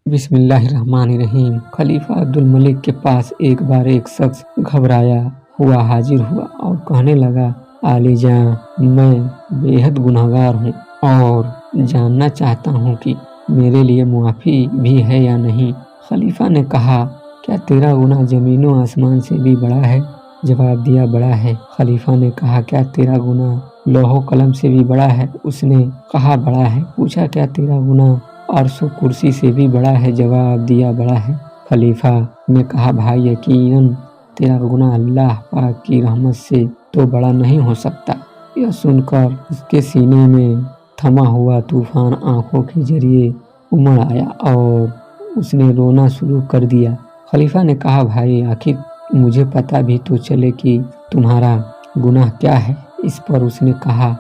बिस्मिल्लाहिर्रहमानिर्रहीम। खलीफा अब्दुल मलिक के पास एक बार एक शख्स घबराया हुआ हाजिर हुआ और कहने लगा, आली जान, मैं बेहद गुनहगार हूँ और जानना चाहता हूँ कि मेरे लिए मुआफ़ी भी है या नहीं। खलीफा ने कहा, क्या तेरा गुनाह ज़मीनों आसमान से भी बड़ा है? जवाब दिया, बड़ा है। खलीफा ने कहा, क्या तेरा गुनाह लौहो कलम से भी बड़ा है? उसने कहा, बड़ा है। पूछा, क्या तेरा गुनाह अर्श कुर्सी से भी बड़ा है? जवाब दिया, बड़ा है। खलीफा ने कहा, भाई, यकीनन तेरा गुनाह अल्लाह पाक की रहमत से तो बड़ा नहीं हो सकता। यह सुनकर उसके सीने में थमा हुआ तूफान आंखों के जरिए उमड़ आया और उसने रोना शुरू कर दिया। खलीफा ने कहा, भाई, आखिर मुझे पता भी तो चले कि तुम्हारा गुनाह क्या है। इस पर उसने कहा,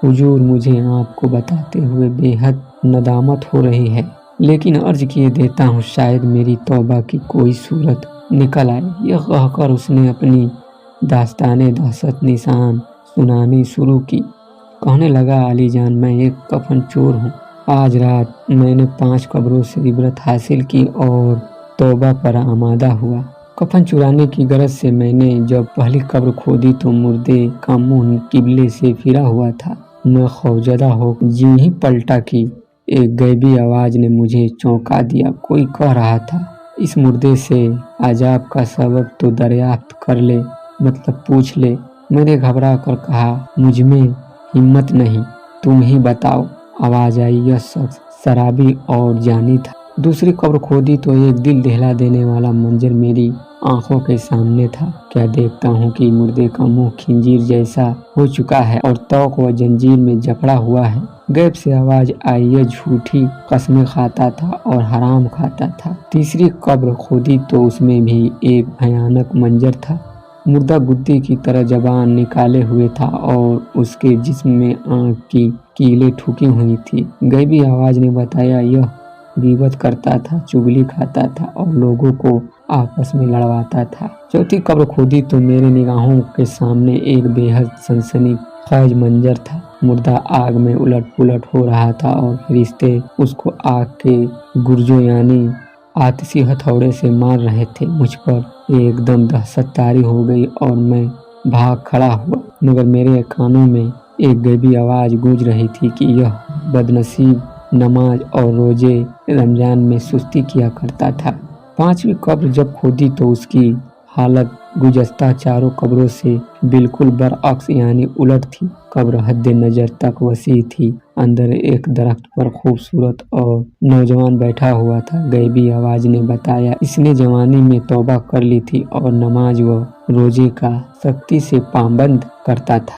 हुजूर, मुझे आपको बताते हुए बेहद नदामत हो रही है, लेकिन अर्ज किए देता हूँ, शायद मेरी तौबा की कोई सूरत निकल आए। यह कहकर उसने अपनी दास्ताने दहशत निशान सुनानी शुरू की। कहने लगा, अली जान, मैं एक कफन चोर हूँ। आज रात मैंने 5 कब्रों से इबरत हासिल की और तौबा पर आमादा हुआ। कफन चुराने की गरज से मैंने जब पहली कब्र खोदी तो मुर्दे का मुंह किबले से फिरा हुआ था। मैं खौफजदा हो जी ही पलटा कि एक गैबी आवाज़ ने मुझे चौंका दिया। कोई कह रहा था, इस मुर्दे से अजाब का सबब तो दरियाफ्त कर ले, मतलब पूछ ले। मैंने घबरा कर कहा, मुझमें हिम्मत नहीं, तुम ही बताओ। आवाज़ आई। यह शख्स शराबी और जानी था। दूसरी कब्र खोदी तो एक दिल दहला देने वाला मंजर मेरी आंखों के सामने था। क्या देखता हूँ कि मुर्दे का मुंह खंजीर जैसा हो चुका है और तौक व जंजीर में जकड़ा हुआ है। गैब से आवाज़ आई, यह झूठी कसमें खाता था और हराम खाता था। तीसरी कब्र खोदी तो उसमें भी एक भयानक मंजर था। मुर्दा गुद्दी की तरह जबान निकाले हुए था और उसके जिस्म में आँख की कीलें ठुकी हुई थी। गैबी आवाज़ ने बताया, यह गीबत करता था, चुगली खाता था और लोगों को आपस में लड़वाता था। चौथी कब्र खोदी तो मेरे निगाहों के सामने एक बेहद सनसनीखेज मंजर था। मुर्दा आग में उलट पुलट हो रहा था और फरिश्ते उसको आग के गुर्जों यानी आतिशी हथौड़े से मार रहे थे। मुझ पर एकदम दहशत तारी हो गई और मैं भाग खड़ा हुआ, मगर मेरे कानों में एक गैबी आवाज़ गूंज रही थी कि यह बदनसीब नमाज और रोजे रमजान में सुस्ती किया करता था। 5वीं कब्र जब खोदी तो उसकी हालत गुज़श्ता 4 कब्रों से बिल्कुल बरअक्स यानी उलट थी। कब्र हद नज़र तक वसी थी। अंदर एक दरख्त पर खूबसूरत और नौजवान बैठा हुआ था। गैबी आवाज़ ने बताया, इसने जवानी में तौबा कर ली थी और नमाज व रोजे का सख्ती से पाबंद करता था।